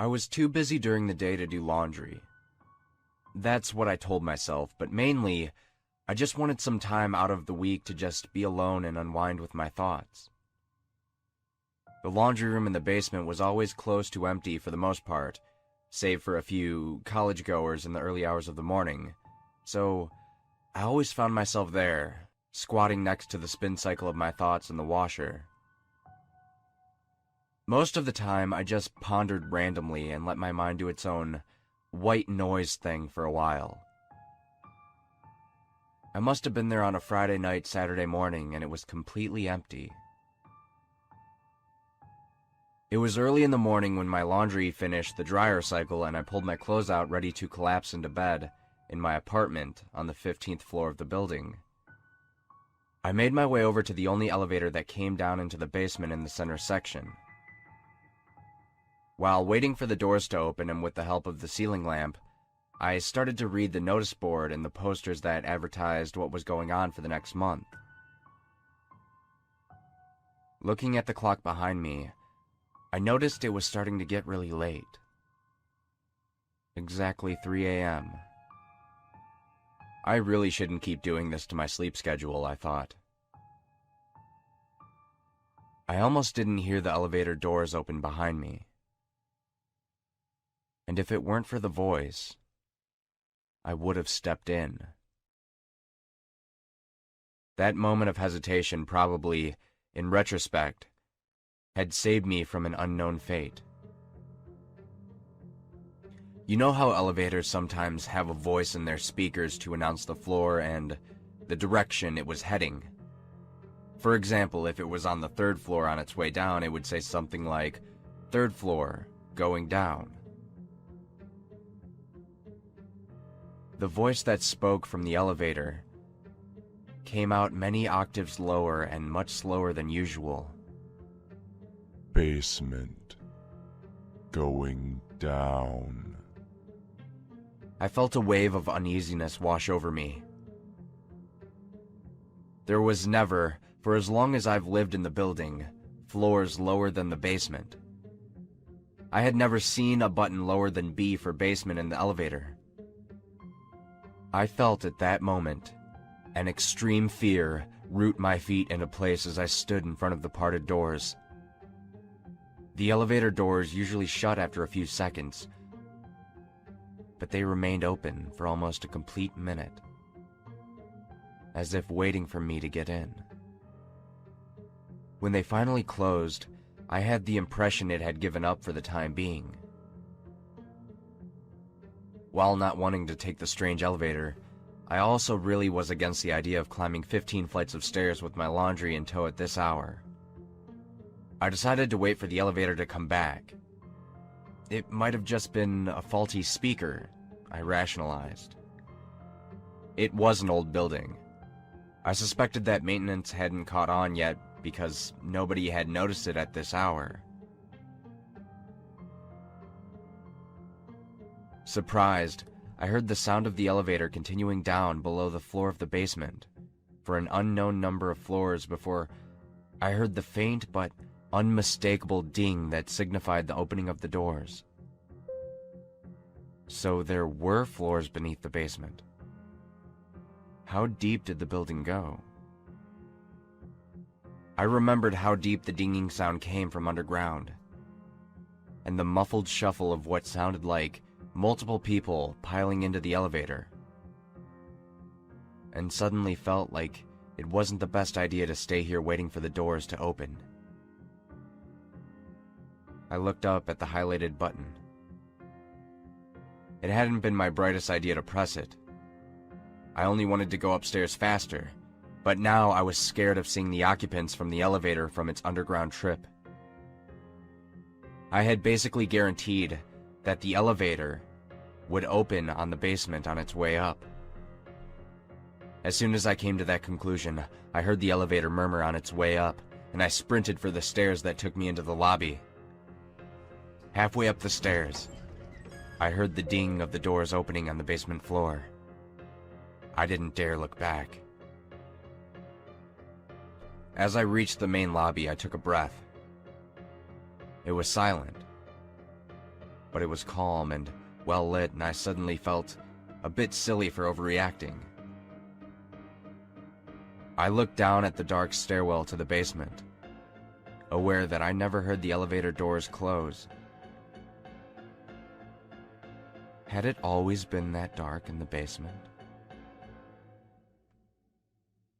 I was too busy during the day to do laundry. That's what I told myself, but mainly, I just wanted some time out of the week to just be alone and unwind with my thoughts. The laundry room in the basement was always close to empty for the most part, save for a few college-goers in the early hours of the morning, so I always found myself there, squatting next to the spin cycle of my thoughts in the washer. Most of the time, I just pondered randomly and let my mind do its own white noise thing for a while. I must have been there on a Friday night, Saturday morning, and it was completely empty. It was early in the morning when my laundry finished the dryer cycle and I pulled my clothes out ready to collapse into bed in my apartment on the 15th floor of the building. I made my way over to the only elevator that came down into the basement in the center section. While waiting for the doors to open and with the help of the ceiling lamp, I started to read the notice board and the posters that advertised what was going on for the next month. Looking at the clock behind me, I noticed it was starting to get really late. Exactly 3 a.m. I really shouldn't keep doing this to my sleep schedule, I thought. I almost didn't hear the elevator doors open behind me. And if it weren't for the voice, I would have stepped in. That moment of hesitation probably, in retrospect, had saved me from an unknown fate. You know how elevators sometimes have a voice in their speakers to announce the floor and the direction it was heading? For example, if it was on the 3rd floor on its way down, it would say something like, "3rd floor, going down." The voice that spoke from the elevator came out many octaves lower and much slower than usual. Basement. Going down. I felt a wave of uneasiness wash over me. There was never, for as long as I've lived in the building, floors lower than the basement. I had never seen a button lower than B for basement in the elevator. I felt at that moment an extreme fear root my feet into place as I stood in front of the parted doors. The elevator doors usually shut after a few seconds, but they remained open for almost a complete minute, as if waiting for me to get in. When they finally closed, I had the impression it had given up for the time being. While not wanting to take the strange elevator, I also really was against the idea of climbing 15 flights of stairs with my laundry in tow at this hour. I decided to wait for the elevator to come back. It might have just been a faulty speaker, I rationalized. It was an old building. I suspected that maintenance hadn't caught on yet because nobody had noticed it at this hour. Surprised, I heard the sound of the elevator continuing down below the floor of the basement, for an unknown number of floors before I heard the faint but unmistakable ding that signified the opening of the doors. So there were floors beneath the basement. How deep did the building go? I remembered how deep the dinging sound came from underground, and the muffled shuffle of what sounded like multiple people piling into the elevator, and suddenly felt like it wasn't the best idea to stay here waiting for the doors to open. I looked up at the highlighted button. It hadn't been my brightest idea to press it. I only wanted to go upstairs faster, but now I was scared of seeing the occupants from the elevator from its underground trip. I had basically guaranteed that the elevator would open on the basement on its way up. As soon as I came to that conclusion, I heard the elevator murmur on its way up, and I sprinted for the stairs that took me into the lobby. Halfway up the stairs, I heard the ding of the doors opening on the basement floor. I didn't dare look back. As I reached the main lobby, I took a breath. It was silent. but it was calm and well lit, and I suddenly felt a bit silly for overreacting. I looked down at the dark stairwell to the basement, aware that I never heard the elevator doors close. Had it always been that dark in the basement?